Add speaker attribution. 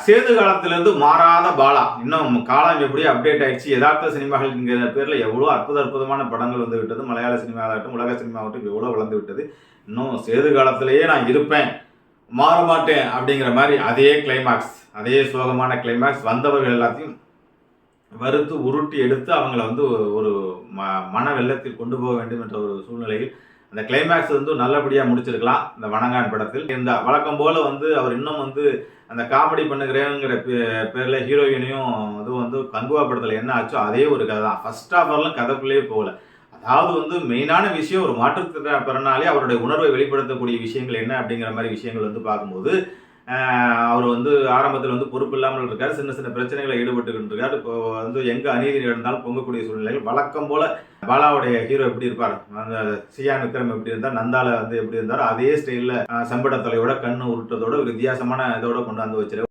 Speaker 1: சேது காலத்திலிருந்து மாறாத பாலா. இன்னும் காலம் எப்படி அப்டேட் ஆயிடுச்சு. யதார்த்த சினிமாகள்ங்கிற பேர்ல எவ்வளோ அற்புதமான படங்கள் வந்து விட்டது. மலையாள சினிமாவாகட்டும், உலக சினிமாவாகட்டும் எவ்வளோ வளர்ந்து விட்டது. இன்னும் சேது காலத்திலேயே நான் இருப்பேன், மாற மாட்டேன் அப்படிங்கிற மாதிரி அதே கிளைமாக்ஸ், அதே சோகமான கிளைமாக்ஸ். வந்தவர்கள் எல்லாத்தையும் வறுத்து உருட்டி எடுத்து அவங்கள வந்து ஒரு மன வெள்ளத்தில் கொண்டு போக வேண்டும் என்ற ஒரு சூழ்நிலையில் அந்த கிளைமேக்ஸ் வந்து நல்லபடியாக முடிச்சிருக்கலாம். இந்த வணங்கான் படத்தில் இந்த வழக்கம் போல வந்து அவர் இன்னும் வந்து அந்த காமெடி பண்ணுகிறேங்கிற பேரில் ஹீரோயினையும் இதுவும் வந்து கங்குவா படத்தில் என்ன ஆச்சோ அதே ஒரு கதை தான். ஃபர்ஸ்ட் ஆஃப் ஆலும் கதைக்குள்ளேயே போகல. அதாவது வந்து மெயினான விஷயம் ஒரு மாற்றுத்திறனாலே அவருடைய உணர்வை வெளிப்படுத்தக்கூடிய விஷயங்கள் என்ன அப்படிங்கிற மாதிரி விஷயங்கள் வந்து பார்க்கும்போது அவர் வந்து ஆரம்பத்தில் வந்து பொறுப்பு இல்லாமல் இருக்கார். சின்ன சின்ன பிரச்சனைகளை ஈடுபட்டுக்கிட்டு இருக்கார். இப்போ வந்து எங்கே அநீதி நடந்தாலும் பொங்கக்கூடிய சூழ்நிலைகள். வழக்கம் போல பாலாவுடைய ஹீரோ எப்படி இருப்பார், அந்த சியான் விக்ரம் எப்படி இருந்தார், நந்தால வந்து எப்படி இருந்தார், அதே ஸ்டைலில் செம்பட தலையோட கண்ணு உருட்டதோட ஒரு வித்தியாசமான இதோட கொண்டு வந்து வச்சிரு.